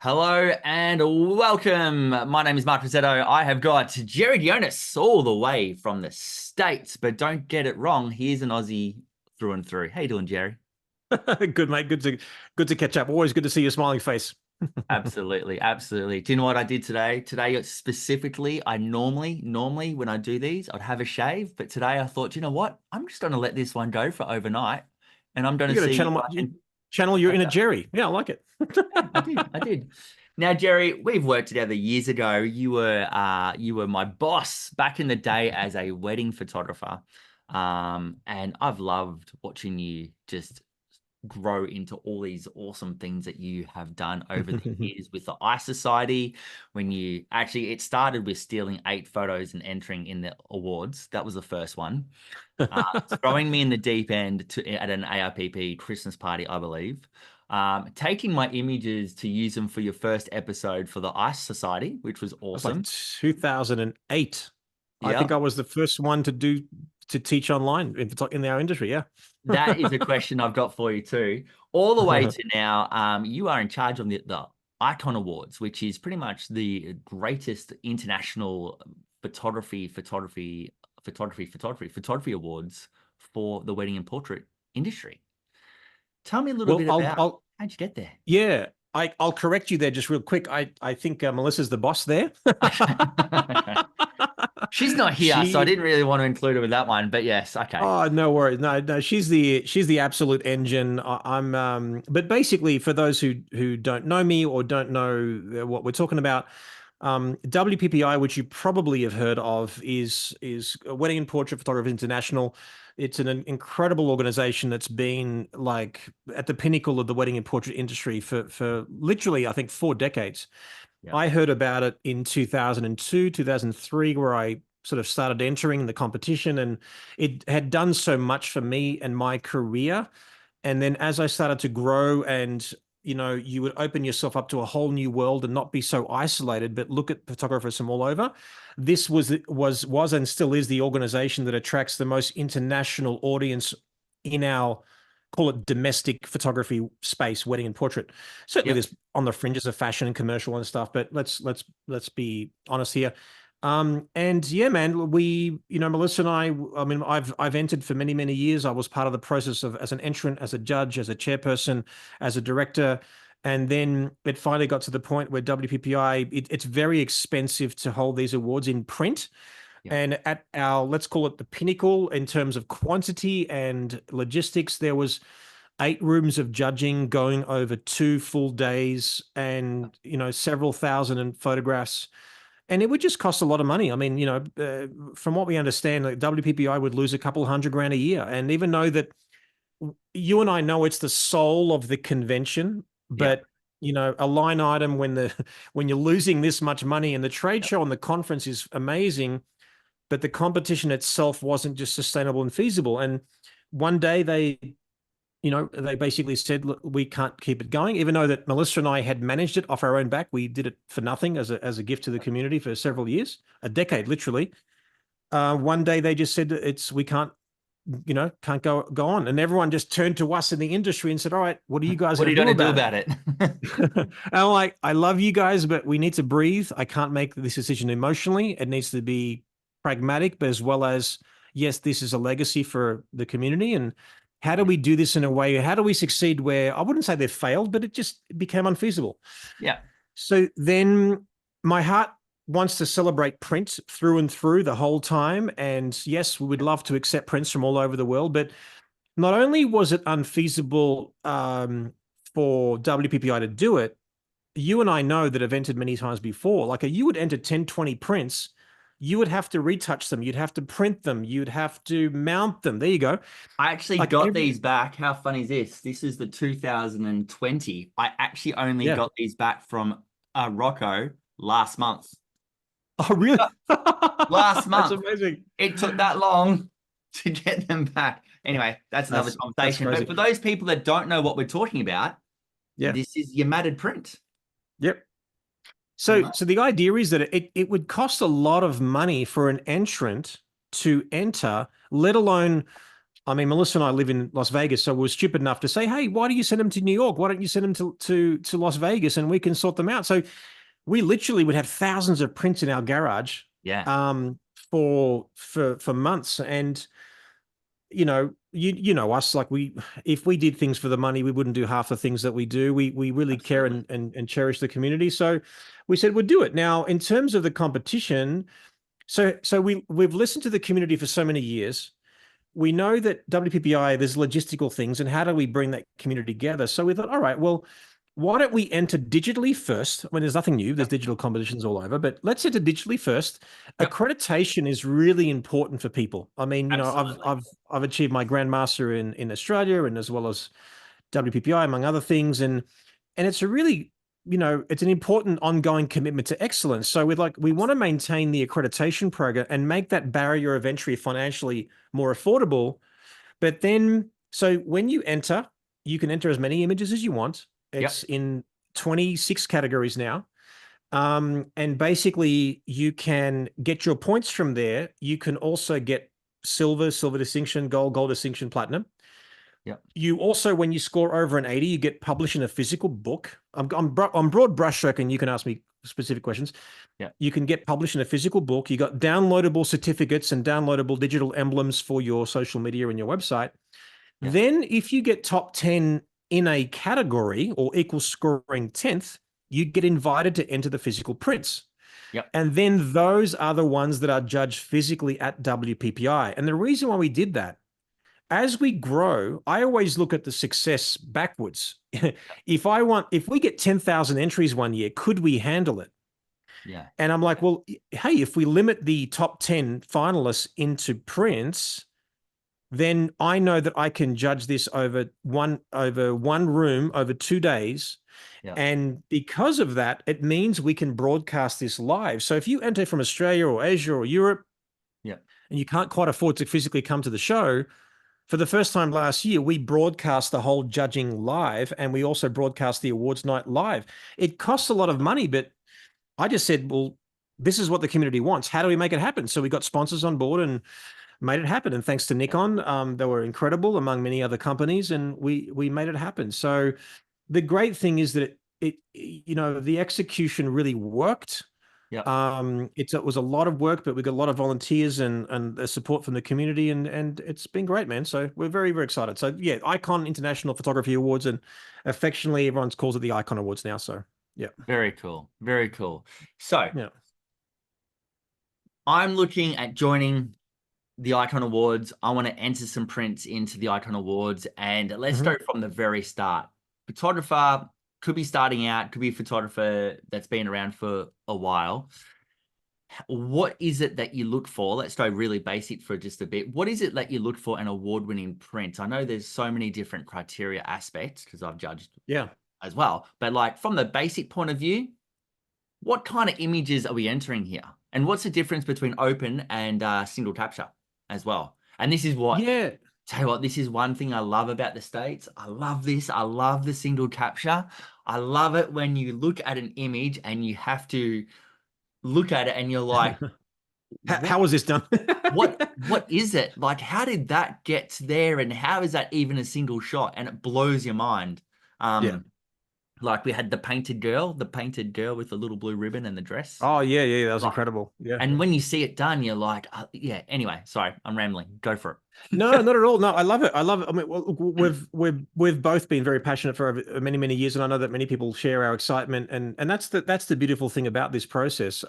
Hello and welcome. My name is Mark Rossetto. I have got Jerry Ghionis all the way from the States, but don't get it wrong. He's an Aussie through and through. How you doing, Jerry? Good, mate. Good to catch up. Always good to see your smiling face. Absolutely, absolutely. Do you know what I did today? Today specifically, I normally when I do these, I'd have a shave, but today I thought, you know what? I'm just going to let this one go for overnight, and I'm going You to got to see if channel I can channel your catch inner up. Jerry. Yeah, I like it. I did. I did. Now, Jerry, we've worked together years ago. You were my boss back in the day as a wedding photographer. And I've loved watching you just grow into all these awesome things that you have done over the years with the Ice Society. When you actually, it started with stealing 8 photos and entering in the awards. That was the first one. Throwing me in the deep end at an ARPP Christmas party, I believe. Taking my images to use them for your first episode for the Ice Society, which was That's like awesome. 2008. I think Yeah, I was the first one to teach online in our industry. Yeah. that is a question I've got for you too. All the way to now, you are in charge of the Icon Awards, which is pretty much the greatest international photography awards for the wedding and portrait industry. Tell me a little Well, bit I'll about I'll how'd you get there? yeah. I'll correct you there just real quick. I think Melissa's the boss there. She's not here, so I She didn't really want to include her with that one. But yes, okay. Oh, no worries. No, she's the absolute engine. I'm but basically for those who don't know me or don't know what we're talking about, WPPI, which you probably have heard of, is Wedding and Portrait Photography International. It's an incredible organization that's been like at the pinnacle of the wedding and portrait industry for literally, I think, 4 decades. Yeah. I heard about it in 2002, 2003, where I sort of started entering the competition, and it had done so much for me and my career. And then as I started to grow and you would open yourself up to a whole new world and not be so isolated, but look at photographers from all over. This was and still is the organization that attracts the most international audience in our, call it, domestic photography space, wedding and portrait. Certainly Yep. there's on the fringes of fashion and commercial and stuff, but let's be honest here. And yeah, man, Melissa and I mean, I've entered for many, many years. I was part of the process of as an entrant, as a judge, as a chairperson, as a director. And then it finally got to the point where WPPI, it's very expensive to hold these awards in print. Yep. And at our, let's call it the pinnacle in terms of quantity and logistics, there was 8 rooms of judging going over 2 full days and, several thousand in photographs. And it would just cost a lot of money. I mean, from what we understand, like WPPI would lose a couple hundred grand a year. And even though that you and I know it's the soul of the convention, Yep. but a line item when when you're losing this much money, and the trade Yep. show and the conference is amazing, but the competition itself wasn't just sustainable and feasible. And one day they basically said, look, we can't keep it going, even though that Melissa and I had managed it off our own back. We did it for nothing as a gift to the community for several years, a decade, literally. One day they just said we can't go on. And everyone just turned to us in the industry and said, all right, what are you guys What are going you to going do to do about it? about it? And I'm like, I love you guys, but we need to breathe. I can't make this decision emotionally. It needs to be pragmatic, but as well as, yes, this is a legacy for the community. And how do Yeah. we do this in a way? How do we succeed where I wouldn't say they've failed, but it just became unfeasible? Yeah. So then my heart wants to celebrate print through and through the whole time. And yes, we would love to accept prints from all over the world, but not only was it unfeasible for WPPI to do it, you and I know that have entered many times before, like you would enter 10, 20 prints, you would have to retouch them, you'd have to print them, you'd have to mount them. There you go. I actually Like got these back. How funny is this? This is the 2020. I actually only yeah. got these back from Rocco last month. Oh, really? Last That's month. amazing. It took that long to get them back. Anyway, that's another That's conversation. But crazy. for those people that don't know what we're talking about, Yeah. this is your matted print. Yep. You So the idea is that it would cost a lot of money for an entrant to enter, let alone I mean, Melissa and I live in Las Vegas, so we're stupid enough to say, "Hey, why do you send them to New York? Why don't you send them to Las Vegas, and we can sort them out?" So we literally would have thousands of prints in our garage Yeah, um, for months, and you know us, like if we did things for the money, we wouldn't do half the things that we do. We really care absolutely. and cherish the community, so we said we'd do it. Now, in terms of the competition, so we've listened to the community for so many years. We know that WPPI, there's logistical things, and how do we bring that community together? So we thought, all right, well, why don't we enter digitally first? I mean, there's nothing new. There's Yep. digital competitions all over, but let's enter digitally first. Yep. Accreditation is really important for people. I mean, Absolutely. I've achieved my grandmaster in Australia, and as well as WPPI, among other things, and it's a really, it's an important ongoing commitment to excellence. So we want to maintain the accreditation program and make that barrier of entry financially more affordable. But then, so when you enter, you can enter as many images as you want. Yep. It's in 26 categories now. And basically, you can get your points from there. You can also get silver distinction, gold distinction, platinum. Yep. You also, when you score over an 80, you get published in a physical book. I'm broad brushstroke, and you can ask me specific questions. Yep. You can get published in a physical book. You got downloadable certificates and downloadable digital emblems for your social media and your website. Yep. Then, if you get top 10 in a category or equal scoring 10th, you get invited to enter the physical prints. Yep. And then those are the ones that are judged physically at WPPI. And the reason why we did that, as we grow, I always look at the success backwards. If we get 10,000 entries one year, could we handle it? Yeah. And I'm like, well, hey, if we limit the top 10 finalists into prints, then I know that I can judge this over one room over 2 days. Yeah. And because of that, it means we can broadcast this live. So if you enter from Australia or Asia or Europe, Yeah. and you can't quite afford to physically come to the show, for the first time last year, we broadcast the whole judging live, and we also broadcast the awards night live. It costs a lot of money, but I just said, well, this is what the community wants. How do we make it happen? So we got sponsors on board and made it happen. And thanks to Yeah. Nikon, they were incredible, among many other companies, and we made it happen. So the great thing is that the execution really worked. Yeah. It was a lot of work, but we got a lot of volunteers and the support from the community, and it's been great, man. So we're very, very excited. So yeah, Icon International Photography Awards, and affectionately everyone calls it the Icon Awards now. So yeah, Very cool. Very cool. So yeah. I'm looking at joining the Icon Awards. I want to enter some prints into the Icon Awards, and let's Mhm. start from the very start. Photographer could be starting out, could be a photographer that's been around for a while. What is it that you look for? Let's go really basic for just a bit. What is it that you look for an award-winning print? I know there's so many different criteria aspects because I've judged Yeah. as well, but like from the basic point of view, what kind of images are we entering here? And what's the difference between open and single capture as well? And this is what, Yeah. tell you what, this is one thing I love about the States. I love this. I love the single capture. I love it when you look at an image and you have to look at it and you're like, How what, was this done? what is it? Like, how did that get there? And how is that even a single shot? And it blows your mind. Yeah. Like we had the painted girl with the little blue ribbon and the dress. Oh yeah, yeah, that was Like, incredible. Yeah. and when you see it done, you're like, yeah. Anyway, sorry, I'm rambling. Go for No, it. not at all. No, I love it. I love it. I mean, we've both been very passionate for many, many years, and I know that many people share our excitement, and that's the beautiful thing about this process.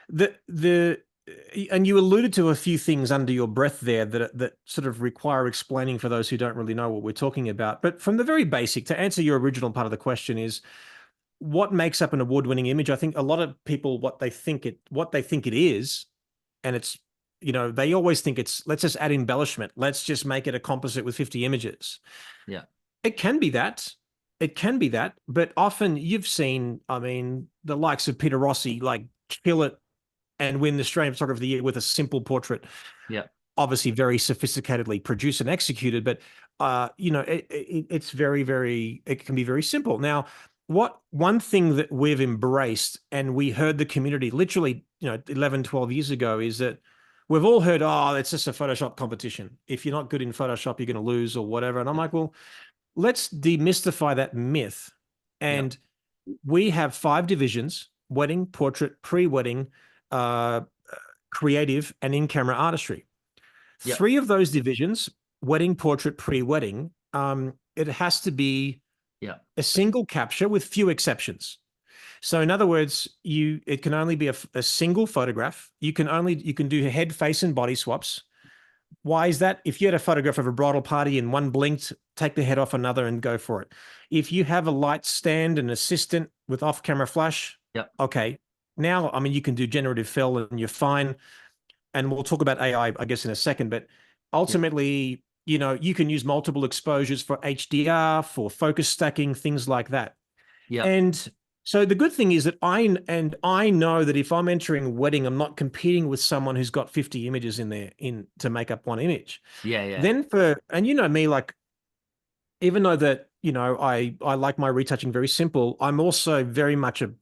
The and you alluded to a few things under your breath there that sort of require explaining for those who don't really know what we're talking about. But from the very basic, to answer your original part of the question is, what makes up an award-winning image? I think a lot of people what they think it is, and it's they always think it's, let's just add embellishment, let's just make it a composite with 50 images. Yeah. It can be that. It can be that, but often you've seen, I mean, the likes of Peter Rossi like kill it and win the Australian Photographer of the Year with a simple portrait, Yeah. obviously very sophisticatedly produced and executed, but it's very, very, it can be very simple. Now, one thing that we've embraced, and we heard the community literally 11, 12 years ago, is that we've all heard, oh, it's just a Photoshop competition. If you're not good in Photoshop, you're going to lose or whatever. And I'm Yeah. like, well, let's demystify that myth. Yeah. And we have 5 divisions: wedding, portrait, pre-wedding, uh, creative, and in-camera artistry. Yeah. 3 of those divisions, wedding, portrait, pre-wedding, it has to be Yeah. a single capture with few exceptions. So in other words, it can only be a single photograph. You can do head, face, and body swaps. Why is that? If you had a photograph of a bridal party and one blinked, take the head off another and go for it. If you have a light stand and assistant with off-camera flash, Yeah. okay. Now, I mean, you can do generative fill and you're fine. And we'll talk about AI, I guess, in a second. But Yeah. ultimately, you can use multiple exposures for HDR, for focus stacking, things like that. Yeah. And so the good thing is that I know that if I'm entering a wedding, I'm not competing with someone who's got 50 images in there to make up one image. Yeah. Yeah. Then and you know me, like, even though that, I like my retouching very simple, I'm also very much a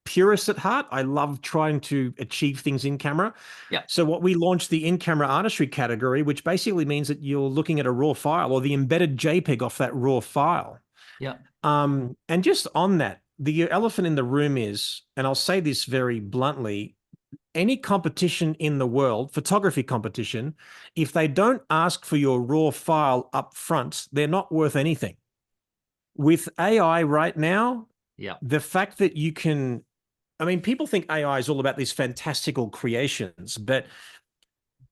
purist at heart. I love trying to achieve things in camera. Yeah. So what we launched the in-camera artistry category, which basically means that you're looking at a raw file or the embedded JPEG off that raw file. Yeah. And just on that, the elephant in the room is, and I'll say this very bluntly, any competition in the world, photography competition, if they don't ask for your raw file up front, they're not worth anything. With AI right now, Yeah. the fact that you can, I mean, people think AI is all about these fantastical creations, but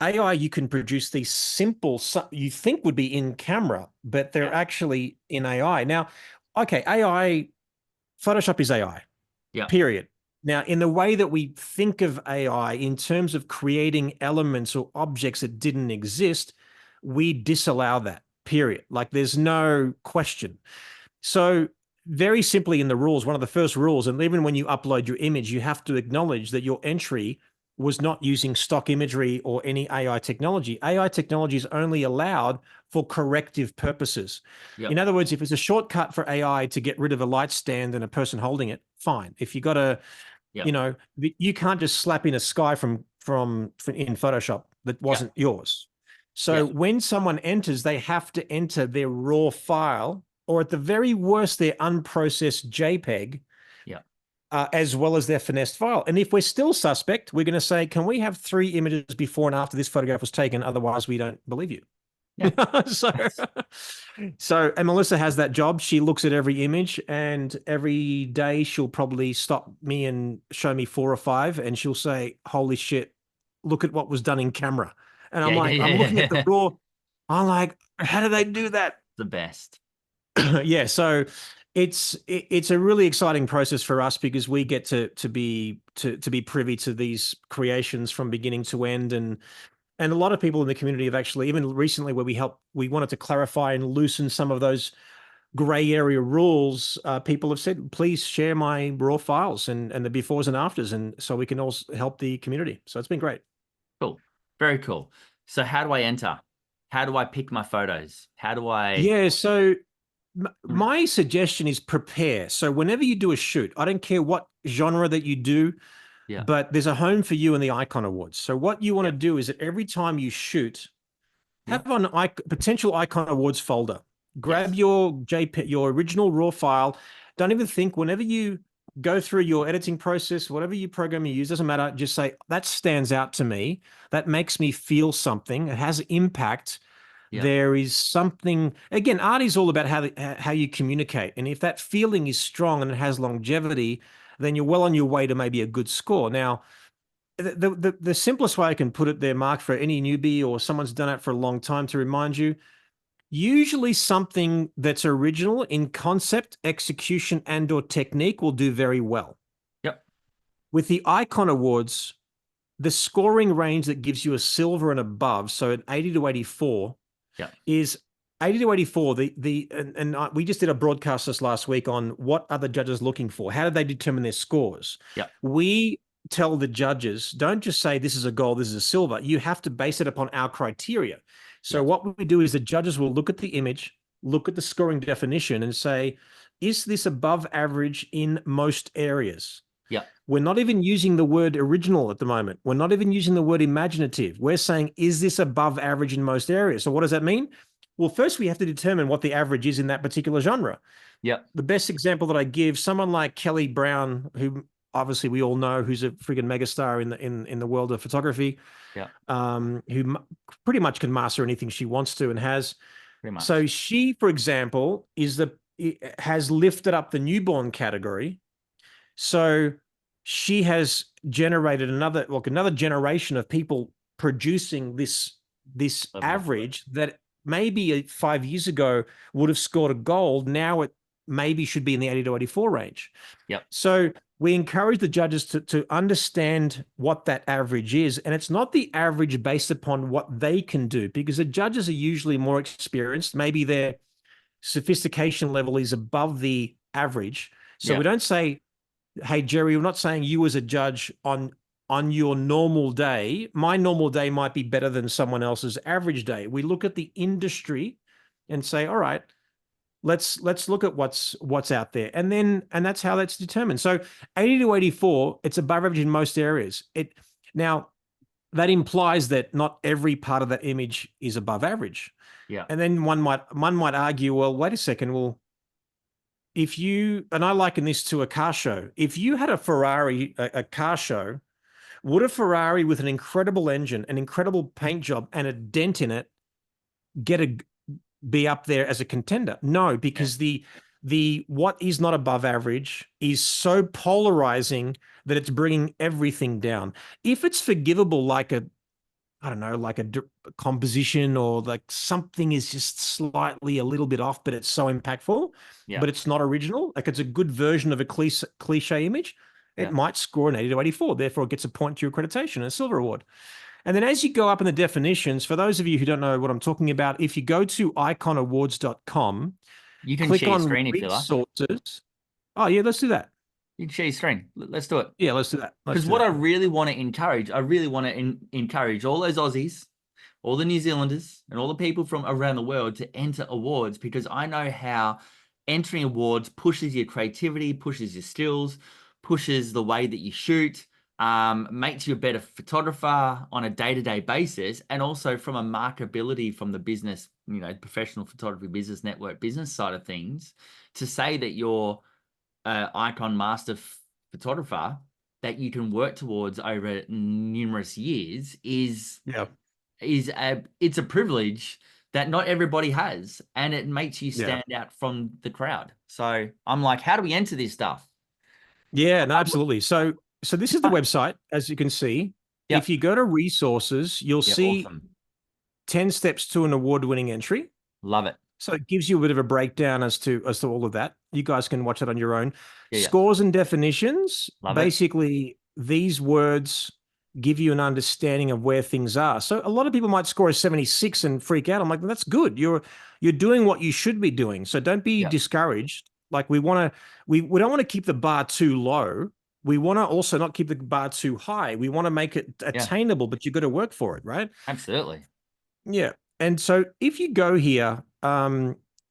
AI, you can produce these simple, you think would be in camera, but they're Yeah. actually in AI. Now, okay, AI, Photoshop is AI, Yeah. period. Now, in the way that we think of AI in terms of creating elements or objects that didn't exist, we disallow that, period. Like, there's no question. So very simply in the rules, one of the first rules, and even when you upload your image, you have to acknowledge that your entry was not using stock imagery or any AI technology. AI technology is only allowed for corrective purposes. Yeah. In other words, if it's a shortcut for AI to get rid of a light stand and a person holding it, fine. If you got a, Yeah. you can't just slap in a sky from in Photoshop that Yeah. wasn't yours. Yeah. So when someone enters, they have to enter their raw file, or at the very worst, their unprocessed JPEG, Yeah. as well as their finessed file. And if we're still suspect, we're going to say, can we have 3 images before and after this photograph was taken? Otherwise, we don't believe you. Yeah. so, and Melissa has that job. She looks at every image, and every day she'll probably stop me and show me 4 or 5, and she'll say, holy shit, look at what was done in camera. And I'm Yeah. like, Yeah. I'm looking Yeah. at the Yeah. raw. I'm like, how do they do that? The best. Yeah, so it's a really exciting process for us because we get to be privy to these creations from beginning to end. And a lot of people in the community have actually, even recently, where we wanted to clarify and loosen some of those gray area rules. People have said, please share my raw files and the befores and afters, and so we can also help the community. So it's been great. Cool. Very cool. So how do I enter? How do I pick my photos? How do I? Yeah, so my suggestion is prepare. So whenever you do a shoot, I don't care what genre that you do, Yeah. but there's a home for you in the Icon Awards. So what you want to Yeah. do is that every time you shoot, Yeah. have an potential Icon Awards folder. Grab Yes. your JPEG, your original raw file. Don't even think, whenever you go through your editing process, whatever you program you use, doesn't matter. Just say, that stands out to me. That makes me feel something. It has impact. Yeah. There is something, again, art is all about how you communicate. And if that feeling is strong and it has longevity, then you're well on your way to maybe a good score. Now, the simplest way I can put it there, Mark, for any newbie or someone's done it for a long time, to remind you, usually something that's original in concept, execution, and or technique will do very well. Yep. With the Icon Awards, the scoring range that gives you a silver and above, so an 80 to 84, Yeah. is 80 to 84. We just did a broadcast this last week on what are the judges looking for? How do they determine their scores? Yeah. We tell the judges, don't just say this is a gold, this is a silver. You have to base it upon our criteria. So Yes. what we do is the judges will look at the image, look at the scoring definition, and say, is this above average in most areas? Yeah. We're not even using the word original at the moment. We're not even using the word imaginative. We're saying, is this above average in most areas? So what does that mean? Well, first we have to determine what the average is in that particular genre. Yeah. The best example that I give, someone like Kelly Brown, who obviously we all know, who's a friggin' megastar in the world of photography, Yeah. who pretty much can master anything she wants to and has. Pretty So much. she, for example, has lifted up the newborn category. So she has generated another generation of people producing this Level. average that maybe 5 years ago would have scored a gold. Now it maybe should be in the 80 to 84 range. Yep. So we encourage the judges to understand what that average is. And it's not the average based upon what they can do, because the judges are usually more experienced. Maybe their sophistication level is above the average. So we Yeah. don't say, hey, Jerry, we're not saying you as a judge on your normal day. My normal day might be better than someone else's average day. We look at the industry and say, all right, let's look at what's out there. And that's how that's determined. So 80 to 84, it's above average in most areas. Now that implies that not every part of that image is above average. Yeah. And then one might argue, well, wait a second, well, if you, and I liken this to a car show, if you had a Ferrari, a car show, would a Ferrari with an incredible engine, an incredible paint job, and a dent in it be up there as a contender? No, because Yeah. the what is not above average is so polarizing that it's bringing everything down. If it's forgivable, like I don't know, like a composition, or like something is just slightly a little bit off, but it's so impactful, Yeah. but it's not original, like it's a good version of a cliche image, it Yeah. might score an 80 to 84. Therefore, it gets a point to your accreditation, a silver award. And then as you go up in the definitions, for those of you who don't know what I'm talking about, if you go to iconawards.com, You can click share your on screen if you like. resources. Oh, yeah, let's do that. You can share your screen. Let's do it. Yeah, let's do that. Let's Because do what I that. really want to encourage, I really want to encourage all those Aussies, all the New Zealanders, and all the people from around the world to enter awards, because I know how entering awards pushes your creativity, pushes your skills, pushes the way that you shoot, makes you a better photographer on a day-to-day basis, and also from a markability from the business, professional photography business network business side of things, to say that you're icon master photographer that you can work towards over numerous years is Yeah. it's a privilege that not everybody has, and it makes you Yeah. stand out from the crowd. So I'm like, how do we enter this stuff? Yeah, no, absolutely. So this is the website, as you can see. If Yep. you go to resources, you'll Yeah, see awesome. 10 steps to an award-winning entry. Love it. So it gives you a bit of a breakdown as to all of that. You guys can watch it on your own. Yeah, yeah. Scores and definitions. Love it. Basically, these words give you an understanding of where things are. So a lot of people might score a 76 and freak out. I'm like, well, that's good. You're doing what you should be doing. So don't be Yeah. discouraged. Like we don't want to keep the bar too low. We want to also not keep the bar too high. We want to make it attainable, but you've got to work for it, right? Absolutely. Yeah. And so if you go here,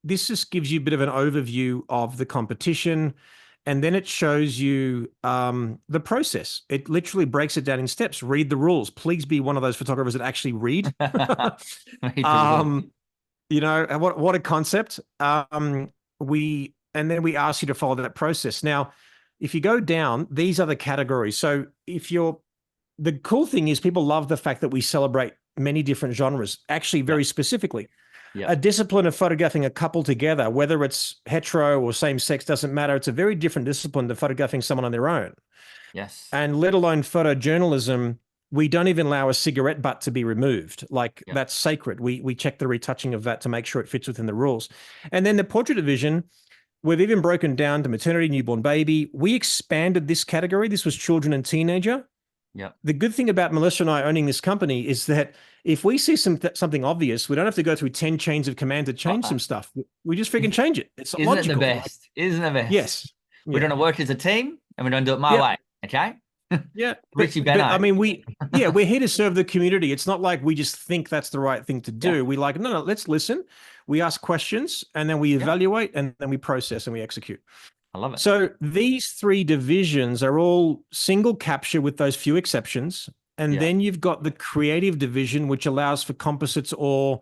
this just gives you a bit of an overview of the competition, and then it shows you the process. It literally breaks it down in steps. Read the rules. Please be one of those photographers that actually read. What a concept. And then we ask you to follow that process. Now, if you go down, these are the categories. So the cool thing is people love the fact that we celebrate many different genres, actually very specifically. A discipline of photographing a couple together, whether it's hetero or same sex, doesn't matter. It's a very different discipline than photographing someone on their own. Yes. And let alone photojournalism, we don't even allow a cigarette butt to be removed. Like that's sacred. We check the retouching of that to make sure it fits within the rules. And then the portrait division, we've even broken down to maternity, newborn baby. We expanded this category. This was children and teenager. Yeah. The good thing about Melissa and I owning this company is that if we see something obvious, we don't have to go through 10 chains of command to change some stuff. We just freaking change it. It's Isn't logical. it the best? Isn't it the best? Yes. We're going to work as a team, and we're going to do it my way. Okay. Yeah. Richie but I Benno. mean, we're here to serve the community. It's not like we just think that's the right thing to do. We like, no, let's listen. We ask questions, and then we evaluate, and then we process and we execute. I love it. So these three divisions are all single capture with those few exceptions. And Yeah. then you've got the creative division, which allows for composites or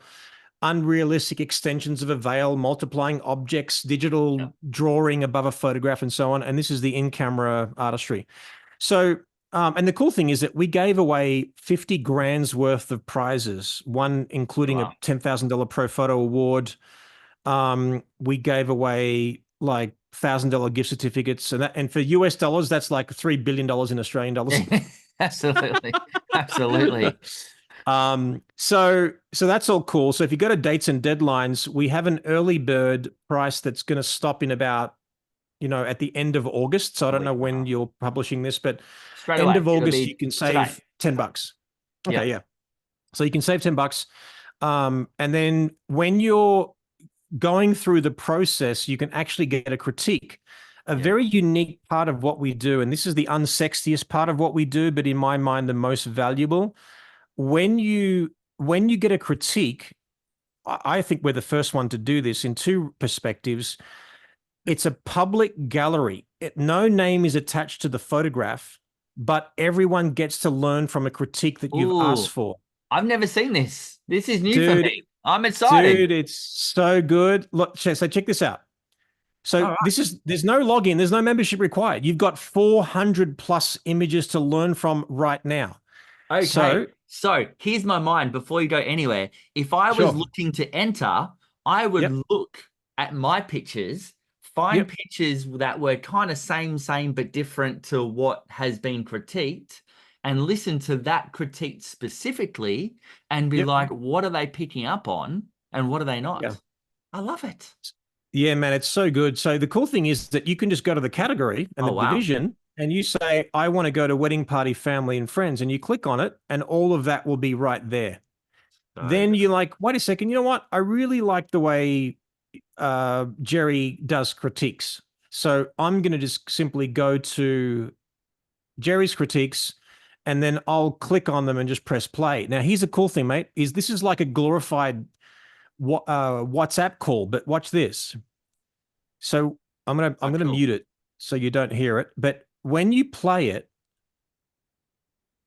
unrealistic extensions of a veil, multiplying objects, Yeah. digital drawing above a photograph, and so on. And this is the in-camera artistry. So, and the cool thing is that we gave away 50 grand's worth of prizes, one including a Wow. $10,000 Pro Photo Award. We gave away like $1,000 gift certificates, and for US dollars, that's like $3 billion in Australian dollars. Absolutely. Absolutely. So that's all cool. So if you go to dates and deadlines, we have an early bird price that's going to stop in about, at the end of August. So I A don't week know and a when half. you're publishing this, but Straight end away. of It'll August, you be can today. save $10. Yeah. Okay, yeah. So you can save $10. And then when you're going through the process, you can actually get a critique. A Yeah. very unique part of what we do, and this is the unsexiest part of what we do, but in my mind, the most valuable. When you get a critique, I think we're the first one to do this in two perspectives. It's a public gallery. No name is attached to the photograph, but everyone gets to learn from a critique that you've asked Ooh, for. I've never seen this. This is new for Dude, me. I'm excited. dude, it's so good. Look, so check this out. So All right. there's no login, there's no membership required. You've got 400 plus images to learn from right now. Okay. So, So here's my mind before you go anywhere. If I was sure. looking to enter, I would Yep. look at my pictures, find Yep. pictures that were kind of same, but different to what has been critiqued, and listen to that critique specifically and be Yep. like, what are they picking up on and what are they Yeah. not? I love it. Yeah, man, it's so good. So the cool thing is that you can just go to the category and Oh, the wow. division and you say, I want to go to wedding party, family, and friends. And you click on it, and all of that will be right there. So Then good. you're like, wait a second, you know what? I really like the way Jerry does critiques. So I'm going to just simply go to Jerry's critiques and then I'll click on them and just press play. Now, here's a cool thing, mate, is this is like a glorified WhatsApp call, but watch this. So I'm Oh, gonna cool. mute it so you don't hear it. But when you play it,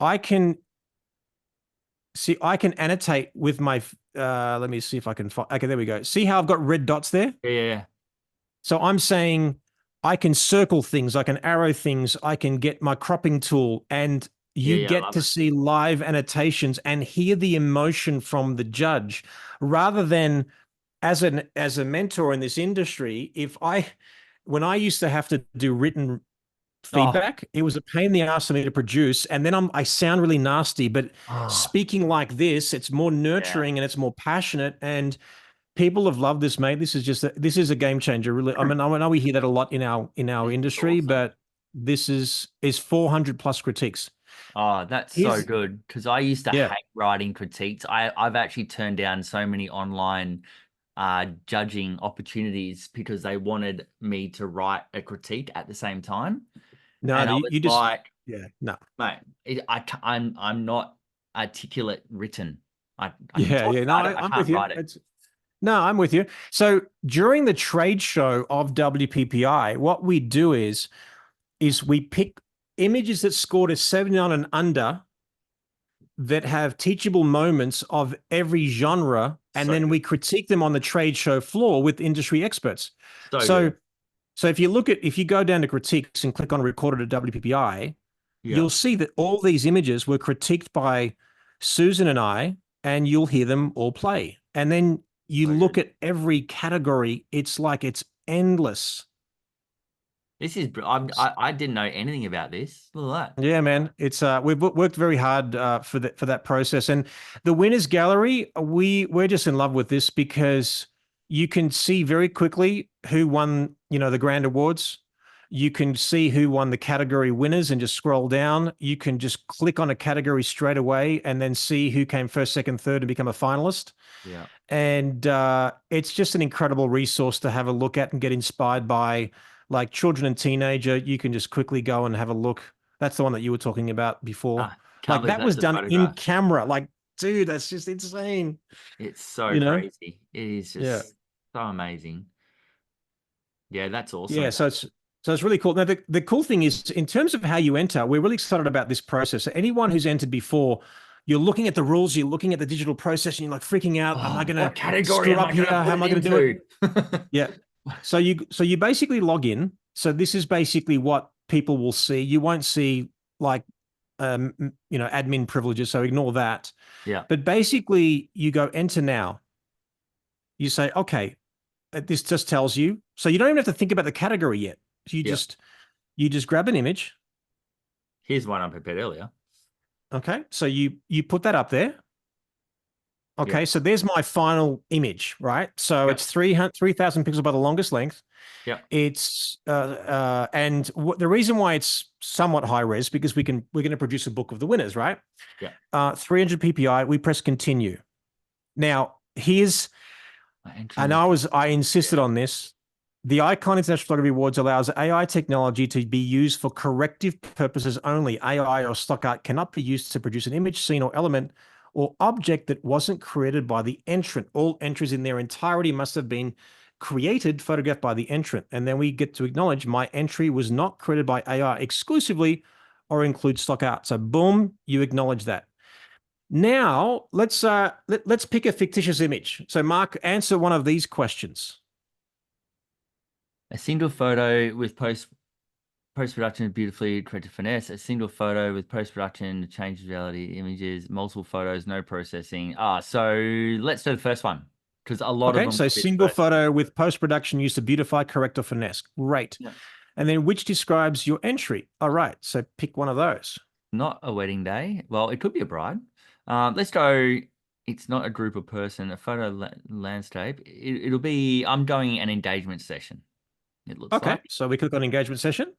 I can I can annotate with my let me see if I can find. Okay, there we go. See how I've got red dots there? Yeah, yeah, yeah. So I'm saying I can circle things, I can arrow things, I can get my cropping tool, and Yeah, you yeah, I get love to it. see live annotations and hear the emotion from the judge rather than as a mentor in this industry, if I when I used to have to do written Oh, feedback, it was a pain in the ass for me to produce. And then I sound really nasty, but oh, speaking like this, it's more yeah. nurturing and it's more passionate. And people have loved this, mate. This is a game changer, really. I know we hear that a lot in our This is industry, awesome. but this is 400 plus critiques. Oh, that's so Here's good because I used to yeah. hate writing critiques. I've actually turned down so many online judging opportunities because they wanted me to write a critique at the same time. No, And I was you just like, yeah, no. mate, I'm not articulate written. I can Yeah, talk yeah. No, about it. I I'm can't with you. write it. It's No, I'm with you. So during the trade show of WPPI, what we do is we pick images that scored a 79 and under that have teachable moments of every genre, and So then good. we critique them on the trade show floor with industry experts. So So good. so if you go down to critiques and click on recorded at WPPI, Yeah. you'll see that all these images were critiqued by Susan and I, and you'll hear them all play. And then you So look good. at every category, it's like it's endless. This is, I didn't know anything about this. Look at that. Yeah, man. It's we've worked very hard for that process. And the winners gallery, we're just in love with this because you can see very quickly who won, the grand awards. You can see who won the category winners and just scroll down. You can just click on a category straight away and then see who came first, second, third and become a finalist. Yeah. And it's just an incredible resource to have a look at and get inspired by. Like children and teenager, you can just quickly go and have a look. That's the one that you were talking about before. Ah, can't Like believe that that's was a done in photograph. camera. Like, dude, that's just insane. It's so You know? crazy. It is Yeah. just so amazing. Yeah, that's Yeah. awesome. So it's So it's really cool. Now, the cool thing is, in terms of how you enter, we're really excited about this process. So anyone who's entered before, you're looking at the rules, you're looking at the digital process, and you're like freaking out. Am I Oh, going to what category screw am I up here? going to How put am it I going to do it? into? Yeah. So you basically log in. So this is basically what people will see. You won't see like admin privileges, so ignore that. Yeah, But basically you go enter now. You say, okay, this just tells you. So you don't even have to think about the category yet. You yeah. just you just grab an image. Here's one I prepared earlier. Okay. So you put that up there. Yeah, Okay, so there's my final image, right? So yeah, it's 3,000 pixels by the longest length. yeah. It's and the reason why it's somewhat high res because we're going to produce a book of the winners, right? Yeah. 300 PPI. We press continue. Now here's, My entry and was I insisted yeah. on this. The Icon International Photography Awards allows AI technology to be used for corrective purposes only. AI or stock art cannot be used to produce an image, scene, or element or object that wasn't created by the entrant. All entries in their entirety must have been created, photographed by the entrant. And then we get to acknowledge my entry was not created by AI exclusively or include stock art. So boom, you acknowledge that. Now let's pick a fictitious image. So Mark, answer one of these questions. A single photo with post-production beautifully created finesse. A single photo with post-production changes reality images. Multiple photos, no processing. So let's do the first one because a lot of Okay, them so will be the single first. photo with post-production used to beautify, correct, or finesse. Great. Yeah. And then which describes your entry? All right, so pick one of those. Not a wedding day. Well, it could be a bride. Let's go. It's not a group of person. A photo landscape. It'll be. I'm going an engagement session. It looks Okay, like so we click on engagement session.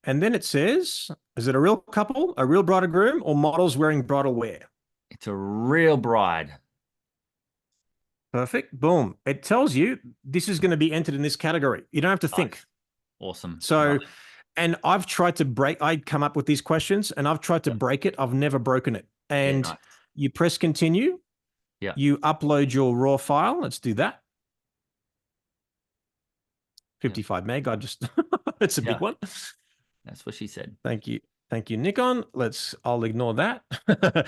And then it says, is it a real couple, a real bride or groom, or models wearing bridal wear? it's a real bride. Perfect. Boom. It tells you this is going to be entered in this category. You don't have to think. Nice. Awesome. Love So, it. and I've tried to break, I'd come up with these questions and I've tried to Yeah. break it. I've never broken it. Yeah. And Nice. you press continue, Yeah. you upload your raw file. Let's do that. Yeah. 55 meg. It's a big Yeah. one. That's what she said. Thank you. Thank you, Nikon. I'll ignore that.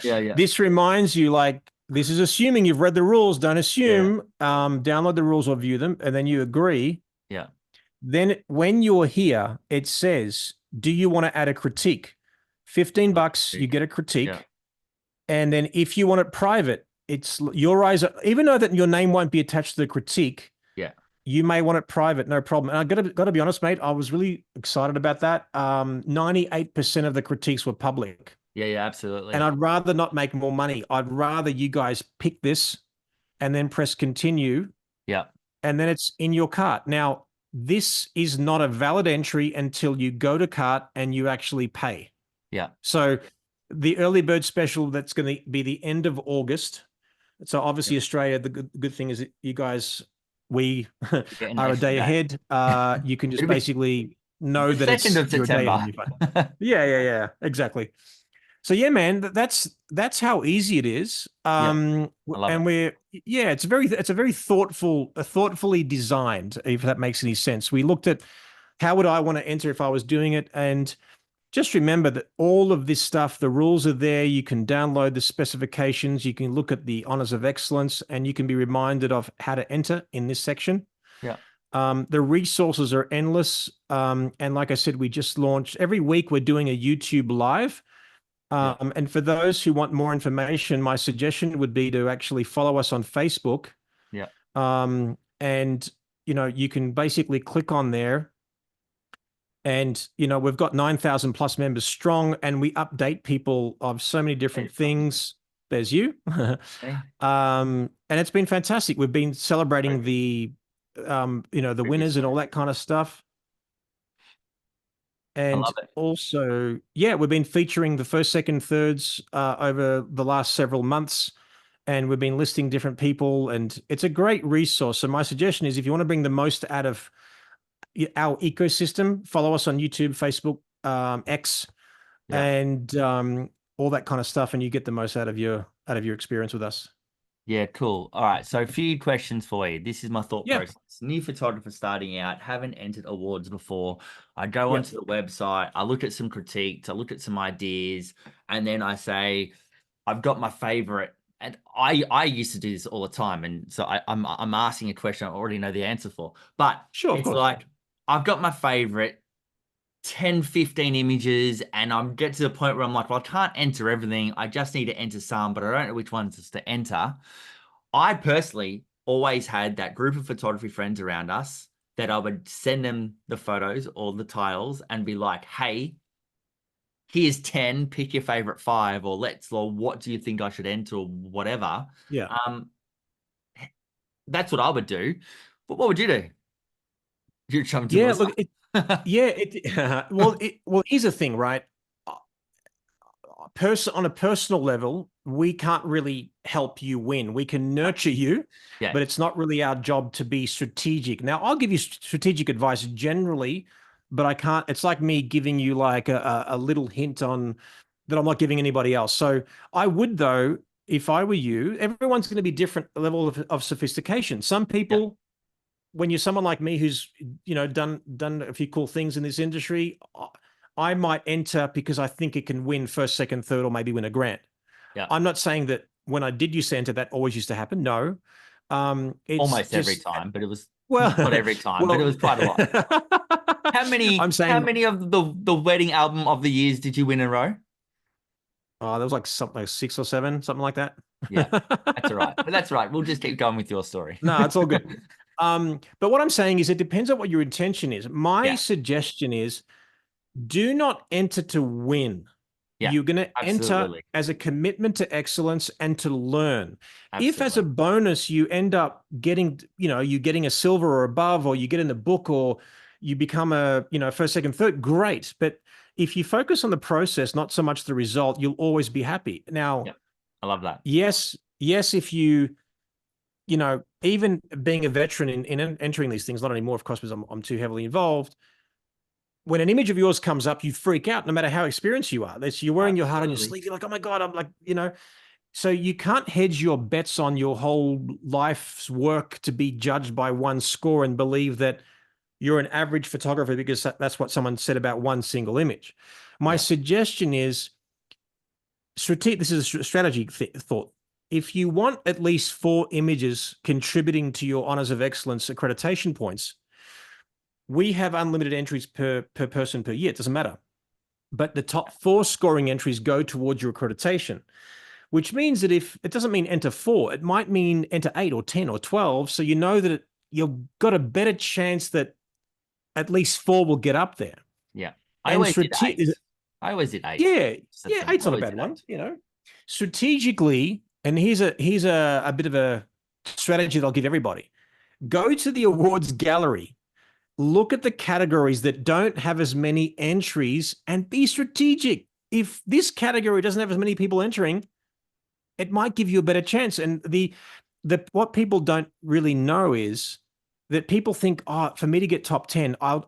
Yeah. Yeah. This reminds you, like, this is assuming you've read the rules. Don't Yeah. assume. Download the rules or view them, and then you agree. Yeah. Then when you're here, it says, do you want to add a critique? 15 bucks, you get a Yeah. critique. And then if you want it private, it's your eyes, even though that your name won't be attached to the critique, Yeah. you may want it private, no problem. And I gotta be honest, mate, I was really excited about that. 98% of the critiques were public. Yeah. Yeah. And Absolutely. I'd rather not make more money. I'd rather you guys pick this and then press continue, Yeah. and then it's in your cart. Now, this is not a valid entry until you go to cart and you actually pay. Yeah. So the early bird special, that's going to be the end of August. So Yeah. obviously Australia, the good thing is that you guys, we Get an are a extra day day. ahead. You can just It'll be basically know the that 2nd it's of your day ahead and September. you're fine. Yeah, exactly. So yeah, man, that's how easy it is. Yeah. I love it. And it's a very thoughtfully designed, if that makes any sense. We looked at how would I want to enter if I was doing it, and just remember that all of this stuff, the rules are there. You can download the specifications. You can look at the Honors of Excellence, and you can be reminded of how to enter in this section. Yeah. The resources are endless. And like I said, we just launched. Every week we're doing a YouTube live. Yeah. And for those who want more information, my suggestion would be to actually follow us on Facebook. Yeah. And, you can basically click on there. And, we've got 9,000 plus members strong, and we update people of so many different things. There's you. Okay. And it's been fantastic. We've been celebrating Okay. the Previous winners and all one. that kind of stuff. I And love it. also, yeah, we've been featuring the first, second, thirds over the last several months, and we've been listing different people, and it's a great resource. So my suggestion is, if you want to bring the most out of our ecosystem, follow us on YouTube, Facebook, X, Yeah. and all that kind of stuff, and you get the most out of your experience with us. Yeah, cool. All right. So a few questions for you. This is my thought Yeah. process. New photographer starting out, haven't entered awards before. I go Yeah. onto the website, I look at some critiques, I look at some ideas, and then I say, I've got my favorite. And I used to do this all the time. And so I'm asking a question I already know the answer for. But Sure, of it's course. like I've got my favorite 10, 15 images, and I'm get to the point where I'm like, well, I can't enter everything. I just need to enter some, but I don't know which ones to enter. I personally always had that group of photography friends around us that I would send them the photos or the tiles and be like, hey, here's 10, pick your favorite five, or what do you think I should enter, or whatever. Yeah. Um, that's what I would do. But what would you do? You're chumming to Yeah. Melissa. Look, yeah. Well, here's the thing, right? On a personal level, we can't really help you win. We can nurture you, Yeah, but it's not really our job to be strategic. Now, I'll give you strategic advice generally, but I can't. It's like me giving you like a little hint on that I'm not giving anybody else. So I would, though, if I were you, everyone's going to be different level of sophistication. Some yeah, people, when you're someone like me who's done a few cool things in this industry, I might enter because I think it can win first, second, third, or maybe win a grant. yeah. I'm not saying that when I did used to enter that always used to happen. No, it's Almost every just time, but it was not well, every time, but it well. was quite a lot. How many I'm how saying, many of the wedding album of the years did you win in a row? oh, there was like something like 6 or 7, something like that. Yeah, that's all right. But that's all right. We'll just keep going with your story. No, it's all good. But what I'm saying is, it depends on what your intention is. My Yeah, suggestion is, do not enter to win. yeah, You're going to enter absolutely. as a commitment to excellence and to learn. If as a Absolutely. bonus you end up getting, you getting a silver or above, or you get in the book, or you become a, first, second, third, great. But if you focus on the process, not so much the result, you'll always be happy. Now, Yeah, I love that. yes, if even being a veteran in entering these things, not anymore, of course, because I'm too heavily involved. When an image of yours comes up, you freak out no matter how experienced you are. You're wearing your heart on your Absolutely. sleeve. You're like, oh my God, I'm like, so you can't hedge your bets on your whole life's work to be judged by one score and believe that you're an average photographer because that's what someone said about one single image. My Yeah, suggestion is this is a strategy thought. If you want at least 4 images contributing to your Honors of Excellence accreditation points, we have unlimited entries per person per year. It doesn't matter. But the top 4 scoring entries go towards your accreditation, which means that if it doesn't mean enter 4, it might mean enter 8 or 10 or 12. So you know that you've got a better chance that at least 4 will get up there. yeah. I And always did eight. I always did eight. yeah, That's yeah, I 8's not a always bad did one, eight. Strategically, and here's a bit of a strategy that I'll give everybody. Go to the awards gallery, look at the categories that don't have as many entries, and be strategic. If this category doesn't have as many people entering, it might give you a better chance. And the what people don't really know is that people think, oh, for me to get top 10, I'll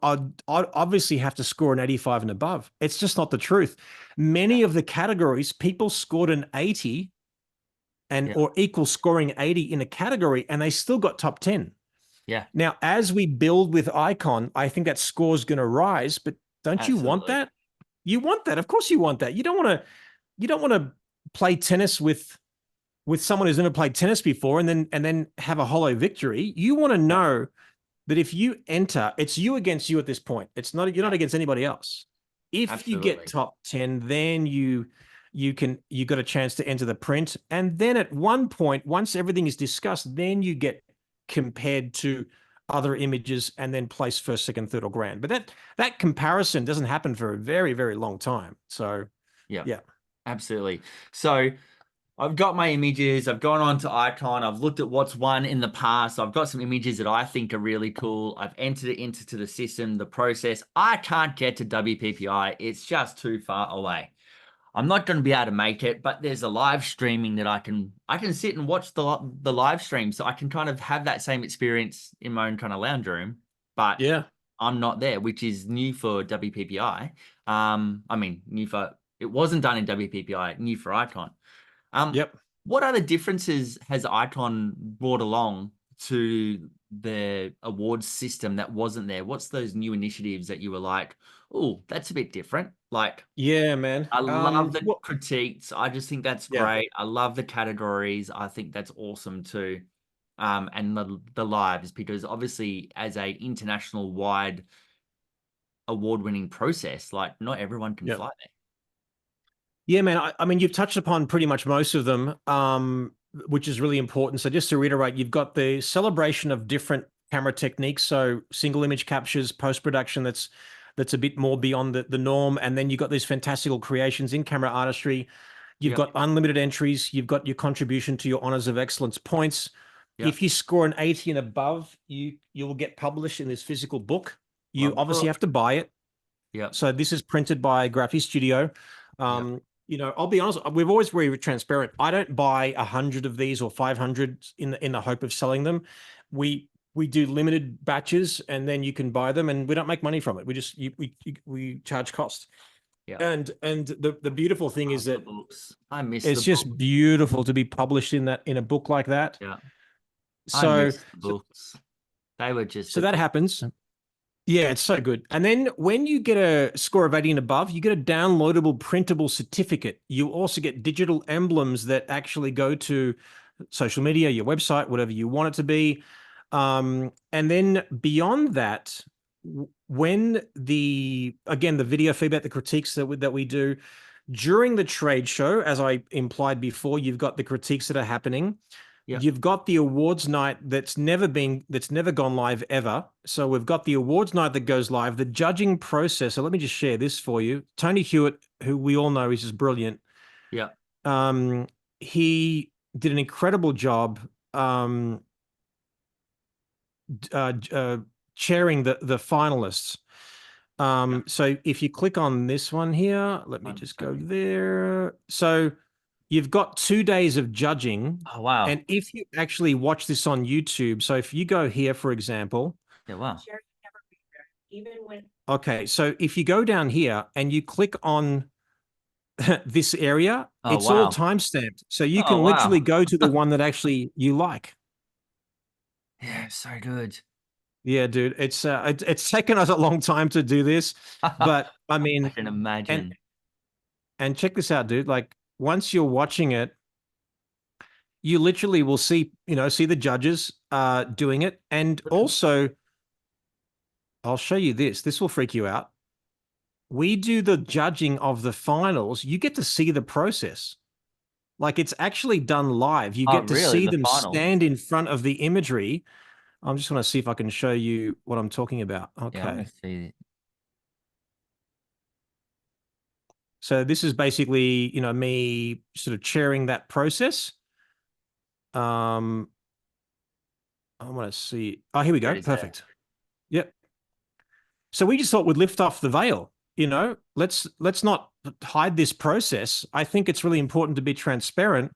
obviously have to score an 85 and above. It's just not the truth. Yeah, Many of the categories, people scored an 80 and yeah, or equal scoring 80 in a category, and they still got top 10. yeah. Now, as we build with Icon, I think that score is going to rise. But don't you want Absolutely. that? You want that. Of course you want that. You don't want to play tennis with someone who's never played tennis before and then have a hollow victory. You want to Yeah, know that if you enter, it's you against you at this point. You're yeah. not against anybody else. If you get Absolutely. top 10, then you got a chance to enter the print. And then at one point, once everything is discussed, then you get compared to other images and then place first, second, third, or grand. But that comparison doesn't happen for a very, very long time. So Yeah, yeah. absolutely. So I've got my images. I've gone on to Icon. I've looked at what's won in the past. I've got some images that I think are really cool. I've entered it into the system, the process. I can't get to WPPI. It's just too far away. I'm not going to be able to make it, but there's a live streaming that I can sit and watch the live stream, so I can kind of have that same experience in my own kind of lounge room. But Yeah. I'm not there, which is new for WPPI. I mean, new for it wasn't done in WPPI, new for Icon. Um, Yep. What other differences has Icon brought along to the awards system that wasn't there? What's those new initiatives that you were like, oh, that's a bit different? Like, Yeah, man. I love the Well, critiques. I just think that's yeah. great. I love the categories. I think that's awesome too. And the lives, because obviously as a international wide award-winning process, like not everyone can Yeah. fly there. Yeah, man. I mean, you've touched upon pretty much most of them, which is really important. So just to reiterate, you've got the celebration of different camera techniques. So single image captures, post-production that's a bit more beyond the norm. And then you've got these fantastical creations in camera artistry. You've Yep. got unlimited entries. You've got your contribution to your Honors of Excellence points. Yep. If you score an 80 and above, you'll get published in this physical book. You Love the obviously book. have to buy it. Yep. So this is printed by Graphy Studio. Yep. I'll be honest, we've always very transparent. I don't buy 100 of these or 500 in the hope of selling them. We do limited batches, and then you can buy them, and we don't make money from it. We charge cost. Yep. And the beautiful thing is Love the that books. I miss the it's just books. beautiful to be published in a book like that. Yeah. I So miss the books. They were just so the that cool. happens. Yeah, it's so good. And then when you get a score of 80 and above, you get a downloadable printable certificate. You also get digital emblems that actually go to social media, your website, whatever you want it to be. And then beyond that, when the video feedback, the critiques that we do during the trade show, as I implied before, you've got the critiques that are happening. Yep. You've got the awards night that's never gone live ever. So we've got the awards night that goes live, the judging process. So let me just share this for you. Tony Hewitt, who we all know is just brilliant. Yep. He did an incredible job chairing the finalists. Yep. So if you click on this one here, let me I'm just just go hoping. there. So you've got 2 days of judging. Oh wow. And if you actually watch this on YouTube, so if you go here, for example, Yeah, wow. okay, so if you go down here and you click on this area, Oh it's all wow. time stamped. So you Oh can literally wow. go to the one that actually you like. Yeah, so good. Yeah, dude, it's taken us a long time to do this, I but I mean, can and imagine. and check this out, dude. Like once you're watching it, you literally will see the judges doing it. And also, I'll show you this. This will freak you out. We do the judging of the finals. You get to see the process. Like it's actually done live. You Oh get to really? see The them finals. stand in front of the imagery. I'm just want to see if I can show you what I'm talking about. Yeah, I want Okay. to see it. So this is basically, me sort of chairing that process. Um, I want to see. Oh, here we There go. it is there. Perfect. Yep. So we just thought we'd lift off the veil. Let's not hide this process. I think it's really important to be transparent. Sure.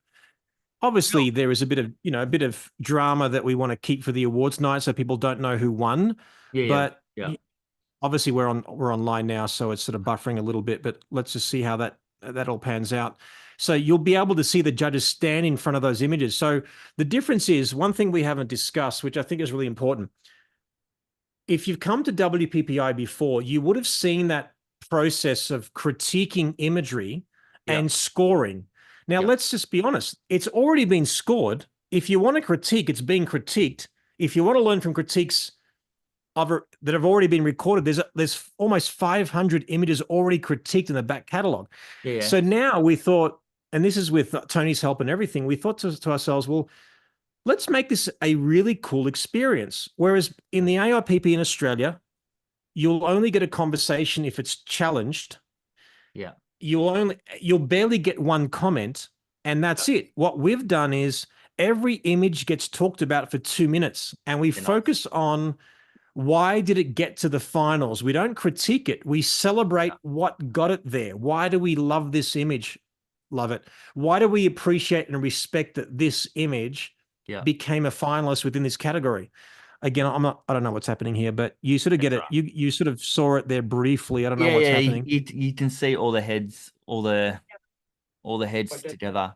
Obviously, there is a bit of drama that we want to keep for the awards night, so people don't know who won. Yeah, yeah, But yeah. obviously, we're online now, so it's sort of buffering a little bit. But let's just see how that all pans out. So you'll be able to see the judges stand in front of those images. So the difference is one thing we haven't discussed, which I think is really important. If you've come to WPPI before, you would have seen that process of critiquing imagery Yeah, and scoring. Now, yeah. let's just be honest. It's already been scored. If you want to critique, it's being critiqued. If you want to learn from critiques that have already been recorded, there's almost 500 images already critiqued in the back catalog. Yeah, yeah. So now we thought, and this is with Tony's help and everything, we thought to ourselves, well, let's make this a really cool experience. Whereas in the AIPP in Australia, you'll only get a conversation if it's challenged. Yeah. You'll barely get one comment, and that's it. What we've done is every image gets talked about for 2 minutes, and we Yeah, nice. focus on why did it get to the finals. We don't critique it. We celebrate Yeah, what got it there. Why do we love this image? Love it. Why do we appreciate and respect that this image yeah. became a finalist within this category? Again, I don't know what's happening here, but you sort of get That's it. right. You sort of saw it there briefly. I don't know Yeah, what's yeah. happening. You can see all the heads, all the heads together.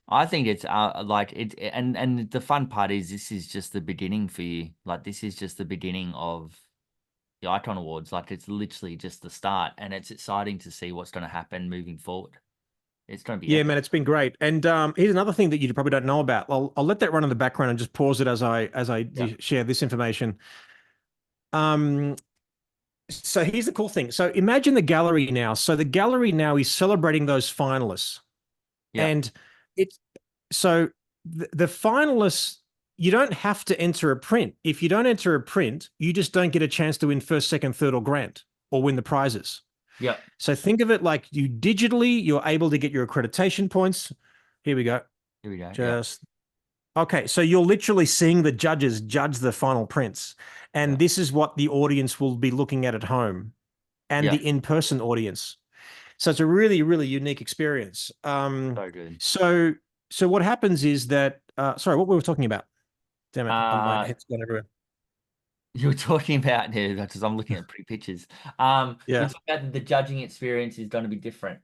I think it's like and the fun part is this is just the beginning for you. Like this is just the beginning of the Icon Awards. Like it's literally just the start, and it's exciting to see what's going to happen moving forward. It's going to be Yeah, epic. man, it's been great. And here's another thing that you probably don't know about. I'll let that run in the background and just pause it as I Yeah. share this information. Um, so here's the cool thing. So imagine the gallery now. So the gallery now is celebrating those finalists, Yeah. and it's so the finalists. You don't have to enter a print. If you don't enter a print, you just don't get a chance to win first, second, third, or grant or win the prizes. Yeah. So think of it like you digitally, you're able to get your accreditation points. Here we go. Here we go. Yeah. Just okay. So you're literally seeing the judges judge the final prints. Yeah. And this is what the audience will be looking at home and Yeah. the in-person audience. So it's a really, really unique experience. So good. So so what happens is that sorry, what we were talking about. Damn it, my Uh, head's gone everywhere. you were talking about here because I'm looking at pretty pictures. You're Yeah. talking about the judging experience is going to be different.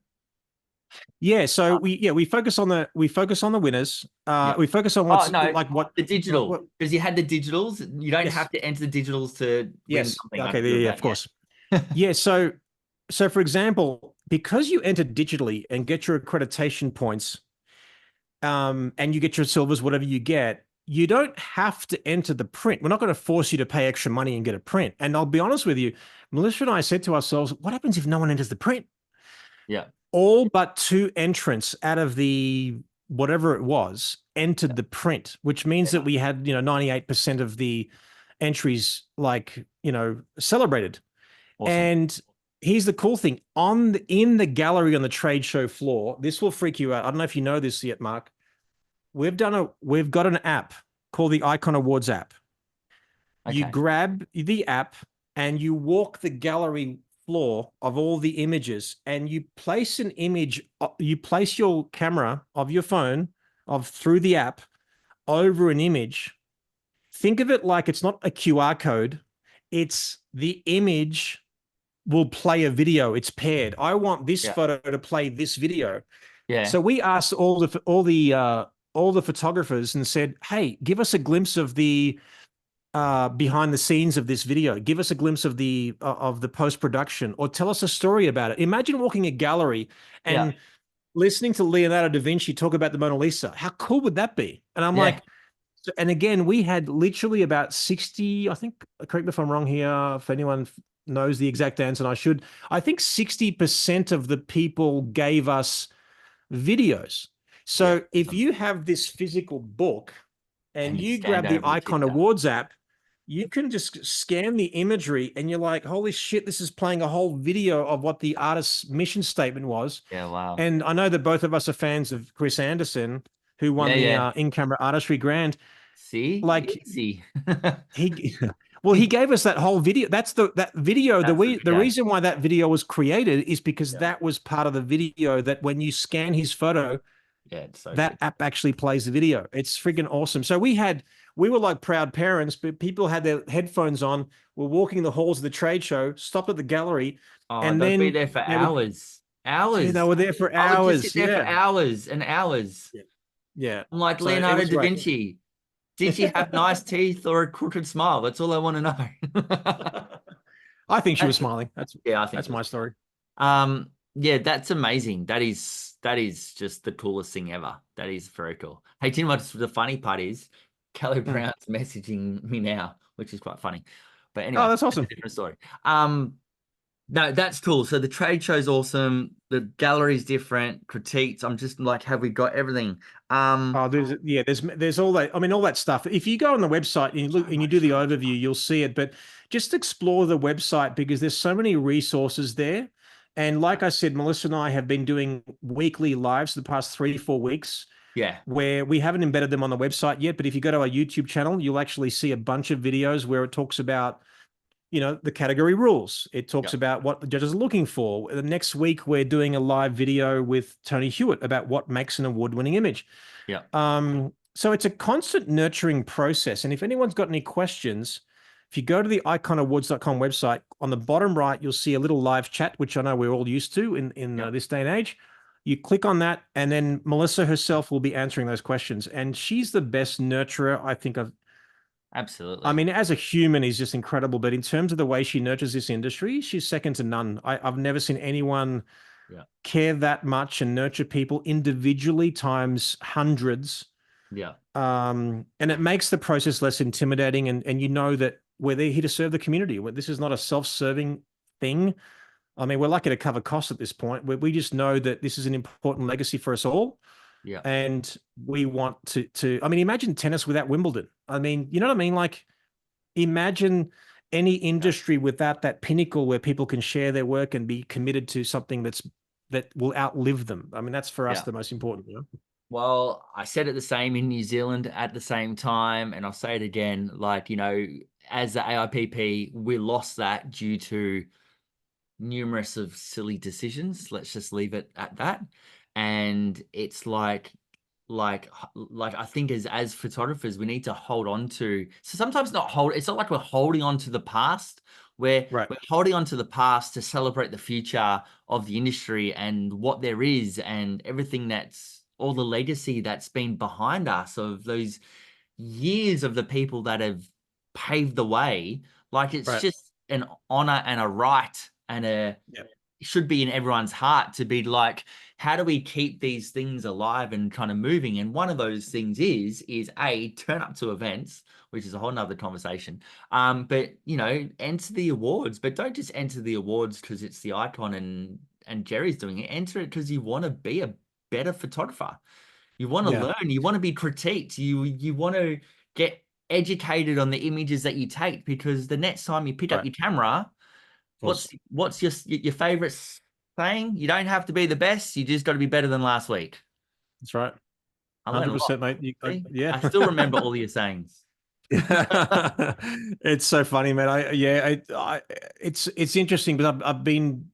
Yeah, so Uh, we focus on the winners. yeah. We focus on Oh what's no, like the what digital because you had the digitals. You don't have yes. to enter the digitals to win Yes. something. I Okay. agree Yeah, with yeah, that. of Yeah. course. Yeah. So for example, because you enter digitally and get your accreditation points, and you get your silvers, whatever you get, you don't have to enter the print. We're not going to force you to pay extra money and get a print. And I'll be honest with you, Melissa and I said to ourselves, what happens if no one enters the print? Yeah. All but two entrants out of the whatever it was entered the print, which means that Yeah. we had, 98% of the entries like, celebrated. Awesome. And here's the cool thing in the gallery on the trade show floor. This will freak you out. I don't know if you know this yet, Mark. We've got an app called the Icon Awards app. You Okay. grab the app and you walk the gallery floor of all the images and you place an image, you place your camera of your phone of through the app over an image. Think of it like it's not a QR code. It's the image will play a video. It's paired. I want this Yeah. photo to play this video. Yeah. So we asked all the photographers and said, "Hey, give us a glimpse of the behind the scenes of this video. Give us a glimpse of the post production, or tell us a story about it." Imagine walking a gallery Yeah. and listening to Leonardo da Vinci talk about the Mona Lisa. How cool would that be? And I'm Yeah. like, and again, we had literally about 60, I think, correct me if I'm wrong here, if anyone knows the exact answer, and I think 60% of the people gave us videos. Yeah. So if you have this physical book And and you you stand grab the over the Icon picture. Awards app, you can just scan the imagery and you're like, holy shit, this is playing a whole video of what the artist's mission statement was. Yeah. Wow. And I know that both of us are fans of Chris Anderson, who Yeah. won the Yeah. in-camera artistry grand. See, Like easy. he, well, he gave us that whole video. That video. That's the The video. reason why that video was created is because Yeah. that was part of the video. That when you scan his photo, Yeah. It's so that good. app actually plays the video. It's freaking awesome. So we were like proud parents, but people had their headphones on, were walking the halls of the trade show, stopped at the gallery, Oh, and they'd be then there for they would, hours. dude, they Hours. were there for I would just sit hours. there for Yeah. hours and hours. Yeah. Yeah. I'm like So it Leonardo was da great. Vinci. Did she have nice teeth or a crooked smile? That's all I want to know. I think she was That's, smiling. yeah, I think That's she was. my story. Yeah, that's amazing. That is just the coolest thing ever. That is very cool. Hey, Tim, what's the funny part is Kelly Mm. Brown's messaging me now, which is quite funny. But Oh, anyway, that's that's a awesome. different story. No, that's cool. So the trade show's awesome. The gallery's different. Critiques. I'm just like, have we got everything? Oh, there's all that. I mean, all that stuff. If you go on the website and you So look and you do much the stuff. overview, you'll see it. But just explore the website because there's so many resources there. And like I said, Melissa and I have been doing weekly lives the past 3 4 weeks Yeah. where we haven't embedded them on the website yet. But if you go to our YouTube channel, you'll actually see a bunch of videos where it talks about the category rules. It talks Yep. about what the judges are looking for. The next week, we're doing a live video with Tony Hewitt about what makes an award-winning image. Yep. So it's a constant nurturing process. And if anyone's got any questions, if you go to the iconawards.com website, on the bottom right, you'll see a little live chat, which I know we're all used to in Yep. this day and age. You click on that, and then Melissa herself will be answering those questions. And she's the best nurturer I think I've. I Absolutely. mean, as a human, he's just incredible. But in terms of the way she nurtures this industry, she's second to none. I've never seen anyone Yeah. care that much and nurture people individually times hundreds. Yeah. And it makes the process less intimidating. And you know that we're there here to serve the community. This is not a self-serving thing. I mean, we're lucky to cover costs at this point. We just know that this is an important legacy for us all. Yeah. And we want I mean, imagine tennis without Wimbledon. I mean, you know what I mean? Like, imagine any Yeah. industry without that pinnacle where people can share their work and be committed to something that will outlive them. I mean, that's for us Yeah. the most important, you know? Well, I said it the same in New Zealand at the same time, and I'll say it again. Like, as the AIPP, we lost that due to numerous of silly decisions. Let's just leave it at that. And it's like I think as photographers, we need to hold on to. So sometimes not hold. It's not like we're holding on to the past. Right. We're holding on to the past to celebrate the future of the industry and what there is and everything that's all the legacy that's been behind us of those years of the people that have paved the way. Like it's Right. just an honor and a right and a Yeah. should be in everyone's heart to be like, how do we keep these things alive and kind of moving? And one of those things is a turn up to events, which is a whole nother conversation. But enter the awards, but don't just enter the awards because it's the icon and Jerry's doing it. Enter it because you want to be a better photographer. You want to Yeah. learn. You want to be critiqued. You want to get educated on the images that you take because the next time you pick up Right. your camera, Well, what's your favorite saying? You don't have to be the best. You just got to be better than last week. that's right. I learned a lot. 100%, mate. See? Yeah. I still remember all your sayings. It's so funny, man. It's interesting, but I've been,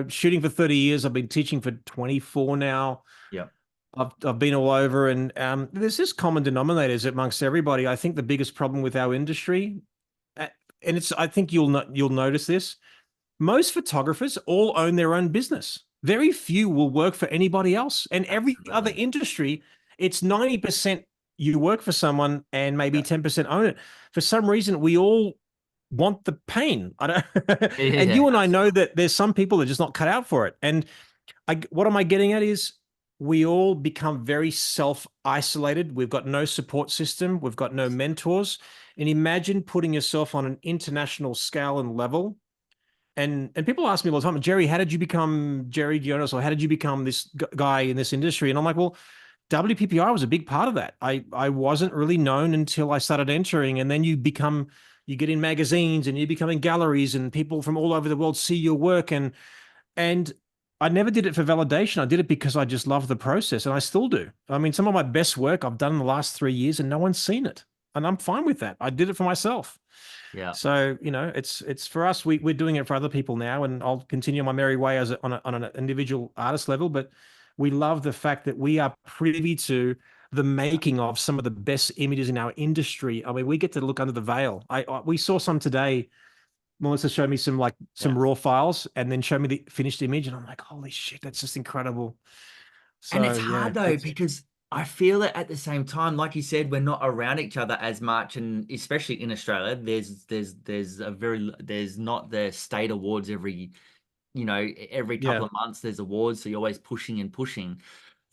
shooting for 30 years. I've been teaching for 24 now. Yeah. I've been all over, and there's this common denominators amongst everybody. I think the biggest problem with our industry, uh, and I think you'll notice this. Most photographers all own their own business. Very few will work for anybody else. And every other Absolutely. industry, it's 90% you work for someone and maybe Yeah. 10% own it. For some reason, we all want the pain. I don't, and Yeah. you and I know Absolutely. that there's some people that are just not cut out for it. And what am I getting at is we all become very self-isolated. We've got no support system. We've got no mentors. And imagine putting yourself on an international scale and level, and people ask me all the time, Jerry, how did you become Jerry Ghionis, or how did you become this guy in this industry? And I'm like, well, WPPI was a big part of that. I wasn't really known until I started entering, and then you get in magazines and you become in galleries, and people from all over the world see your work, and I never did it for validation. I did it because I just love the process, and I still do. I mean, some of my best work I've done in the last 3 years, and no one's seen it, and I'm fine with that. I did it for myself. Yeah. So, it's for us. We're doing it for other people now, and I'll continue my merry way on an individual artist level. But we love the fact that we are privy to the making of some of the best images in our industry. I mean, we get to look under the veil. We saw some today. Melissa showed me some Yeah. raw files, and then showed me the finished image, and I'm like, holy shit, that's just incredible. And it's So yeah, hard though, it's because I feel it at the same time. Like you said, we're not around each other as much, and especially in Australia, there's not the state awards every couple yeah, of months there's awards, so you're always pushing and pushing.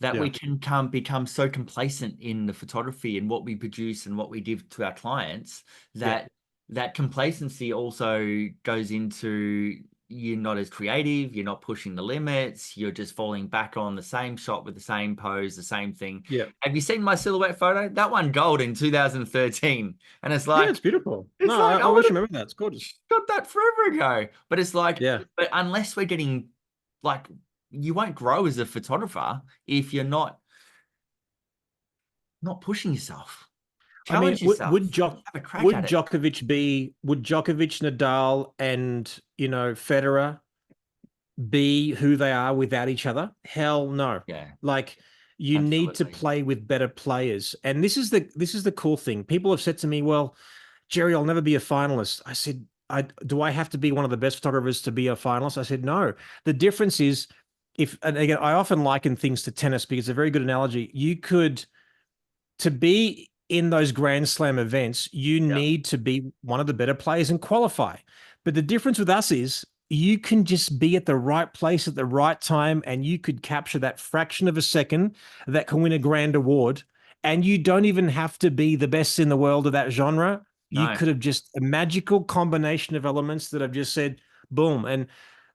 That yeah, we can become so complacent in the photography and what we produce and what we give to our clients yeah, that complacency also goes into you're not as creative, you're not pushing the limits, you're just falling back on the same shot with the same pose, the same thing. yeah, Have you seen my silhouette photo? That one gold in 2013. And yeah. It's beautiful. No, I I would always have remember that. It's gorgeous. got that forever ago. But it's like, Yeah. but unless we're getting like you won't grow as a photographer if you're not pushing yourself. I mean, Challenge yourself. Have a crack at it. Would Djokovic, Nadal, and Federer be who they are without each other? Hell no. Yeah, Like, you need to absolutely. play with better players. And this is the cool thing. People have said to me, "Well, Jerry, I'll never be a finalist." I said, do I have to be one of the best photographers to be a finalist? I said, no. The difference is if, and again, I often liken things to tennis because it's a very good analogy. You could, to be in those Grand Slam events, you Yeah. need to be one of the better players and qualify. But the difference with us is you can just be at the right place at the right time and you could capture that fraction of a second that can win a grand award. And you don't even have to be the best in the world of that genre. You No. could have just a magical combination of elements that have just said, boom. And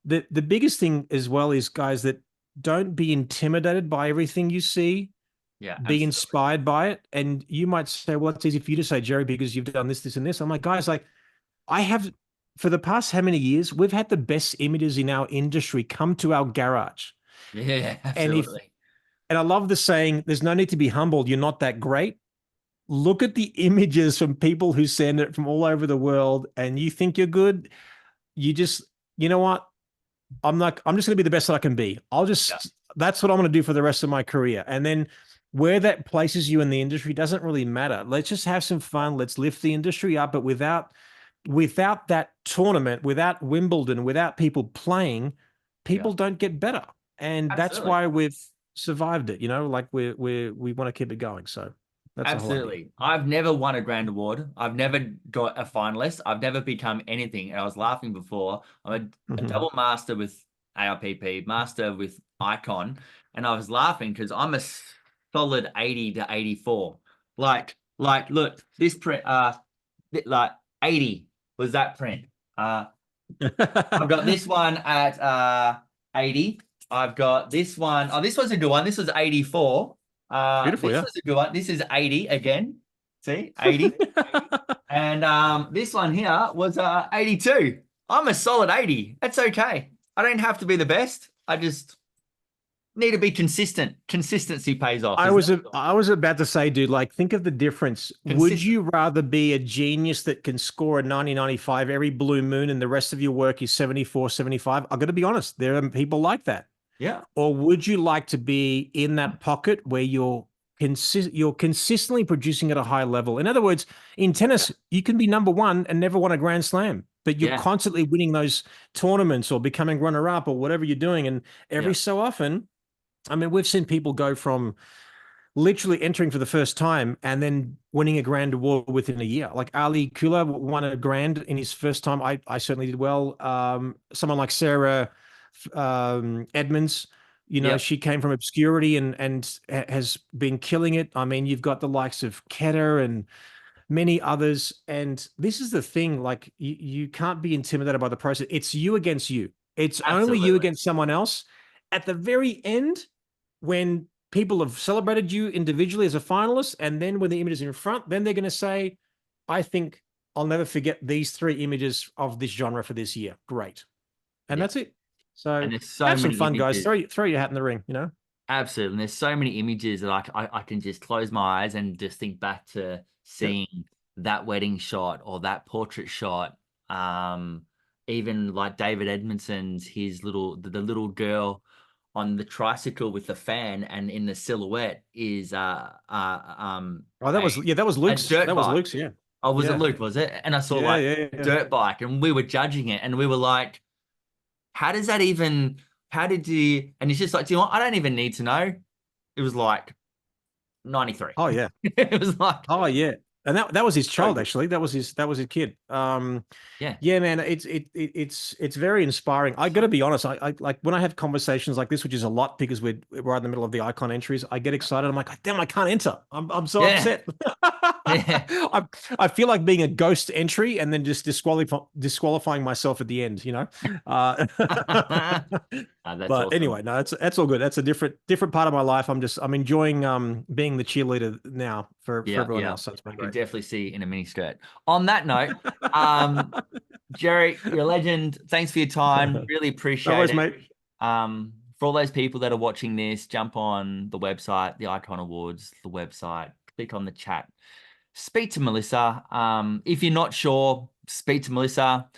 the biggest thing as well is, guys, that don't be intimidated by everything you see, Yeah, be absolutely. inspired by it. And you might say, well, it's easy for you to say, Jerry, because you've done this, this, and this. I'm like, guys, like I have for the past how many years, we've had the best images in our industry come to our garage. Yeah, And if absolutely. and I love the saying, there's no need to be humbled. You're not that great. Look at the images from people who send it from all over the world, and you think you're good. You just, you know what? I'm just going to be the best that I can be. Yeah. That's what I'm going to do for the rest of my career. And then where that places you in the industry doesn't really matter. Let's just have some fun. Let's lift the industry up. But without that tournament, without Wimbledon, without people playing, Yeah. people don't get better. And that's Absolutely. why we've survived it, like we want to keep it going. So that's the whole idea. Absolutely. I've never won a grand award. I've never got a finalist. I've never become anything. And I was laughing before. I'm a Mhm. double master with ARPP, master with Icon. And I was laughing because I'm a solid 80 to 84. Look, this print, like 80 was that print. I've got this one at 80. I've got this one. Oh, this was a good one. This was 84. Beautiful, This yeah. was a good one. This is 80 again. See, 80. And this one here was 82. I'm a solid 80. That's okay. I don't have to be the best. I just need to be consistent. Consistency pays off, I isn't was it? I was about to say, dude, like think of the difference. Would Consistent. you rather be a genius that can score a 90-95 every blue moon and the rest of your work is 74-75? I'm going to be honest, there are people like that. Yeah. Or would you like to be in that pocket where you're consistently producing at a high level? In other words, in Yeah. tennis, you can be number one and never won a Grand Slam, but you're Yeah. constantly winning those tournaments or becoming runner up or whatever you're doing. And Yeah. every so often, I mean, we've seen people go from literally entering for the first time and then winning a grand award within a year. Like Ali Kula won a grand in his first time. I certainly did well. Someone like Sarah Edmonds, Yep. she came from obscurity and has been killing it. I mean, you've got the likes of Ketter and many others. And this is the thing, like you can't be intimidated by the process. It's you against you. It's only you Absolutely. against someone else. At the very end, when people have celebrated you individually as a finalist, and then when the image is in front, then they're going to say, I think I'll never forget these three images of this genre for this year. Great. And Yeah. that's it. So And there's so have some many fun, guys. images. Throw your hat in the ring. Absolutely. And there's so many images that I can just close my eyes and just think back to Yep. seeing that wedding shot or that portrait shot. Um, Even like David Edmondson's, the little girl on the tricycle with the fan and in the silhouette is Oh, that was, yeah, that was a Luke's. dirt That was bike. Luke's. Yeah. Oh, was it Yeah. Luke, was it? And I saw Yeah. like Yeah. Yeah. dirt bike and we were judging it and we were like, how does that even, how did you, and it's just like, do you know what? I don't even need to know. It was like 93. Oh, yeah. It was like, Oh, yeah. And that was his so child, good. actually. That was his kid. Yeah. Yeah, man, it's very inspiring. I got to be honest. I like when I have conversations like this, which is a lot because we're right in the middle of the icon entries. I get excited. I'm like, damn, I can't enter. I'm so Yeah. upset. Yeah. I feel like being a ghost entry and then just disqualifying myself at the end. Uh, That's but awesome. anyway, no, that's all good. That's a different part of my life. I'm enjoying being the cheerleader now for Yeah. everyone Yeah. else. So it's been I could great. definitely see in a mini skirt. On that note, um, Jerry, you're a legend. Thanks for your time. Really No appreciate worries, it. mate. For all those people that are watching this, jump on the website, the Icon Awards, the website, click on the chat, speak to Melissa. If you're not sure, speak to Melissa.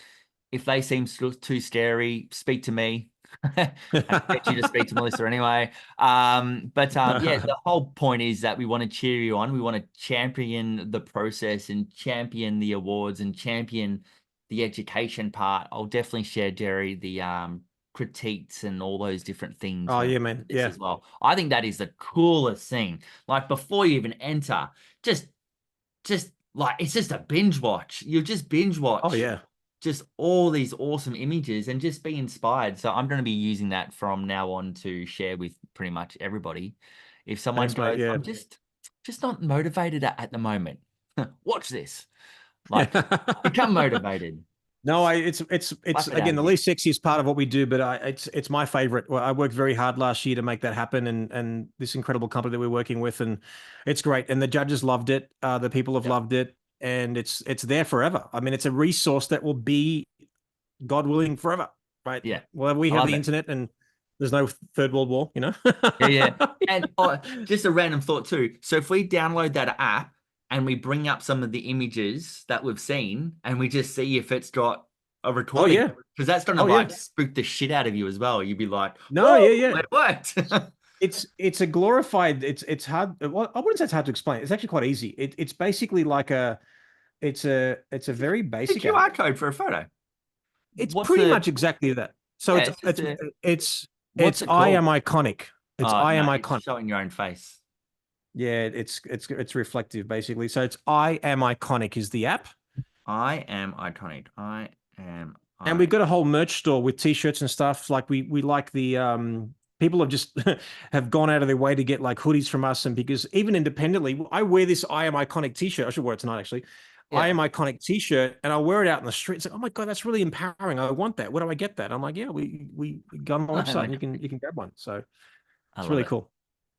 If they seem too scary, speak to me. I expect you to speak to Melissa anyway. Yeah, the whole point is that we want to cheer you on. We want to champion the process and champion the awards and champion the education part. I'll definitely share, Jerry, the critiques and all those different things Oh when yeah, it comes man. to this Yeah. as well. I think that is the coolest thing. Like before you even enter, just just like it's just a binge watch. You just binge Oh watch yeah. just all these awesome images and just be inspired. So I'm going to be using that from now on to share with pretty much everybody. If someone Thanks, mate. goes, Yeah. I'm just not motivated at the moment. Watch this. Like become motivated. No, it's Slap it out again of the you. least sexiest part of what we do, but it's my favorite. Well, I worked very hard last year to make that happen, and this incredible company that we're working with, and it's great. And the judges loved it. The people have Yep. loved it, and it's there forever. I mean, it's a resource that will be, God willing, forever, right? Yeah. Well, we I have love the it. internet, and there's no third world war, you know. Yeah, yeah. And just a random thought too. So if we download that app and we bring up some of the images that we've seen and we just see if it's got a Oh recording, yeah, because that's gonna oh yeah. like spook the shit out of you as well. You'd be like, No, yeah, "Woo, yeah. it worked." It's a glorified. It's hard. Well, I wouldn't say it's hard to explain. It's actually quite easy. It's basically like a it's a very The basic app. QR code for a photo. It's What's pretty the much exactly that. So Yeah, it's it's just it's a it's what's it's it I am called? iconic. It's Oh I no, am it's iconic. showing your own face. Yeah, it's reflective basically. So it's I am iconic is the app. I am iconic. I am And I we've got a whole merch store with t-shirts and stuff. Like we like the people have just have gone out of their way to get like hoodies from us. And because even independently, I wear this I am iconic t-shirt. I should wear it tonight actually. I yeah. am iconic t-shirt, and I'll wear it out in the street. It's like, oh my God, that's really empowering. I want that. Where do I get that? I'm like, yeah, we go on my I am website and iconic. you can grab one. So I it's love really it. cool.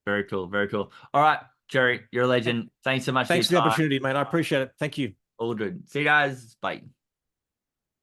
Very cool. Very cool. All right, Jerry, you're a legend. Thanks so much for your Thanks for the time. opportunity, mate. I appreciate it. Thank you. All good. See you guys. Bye.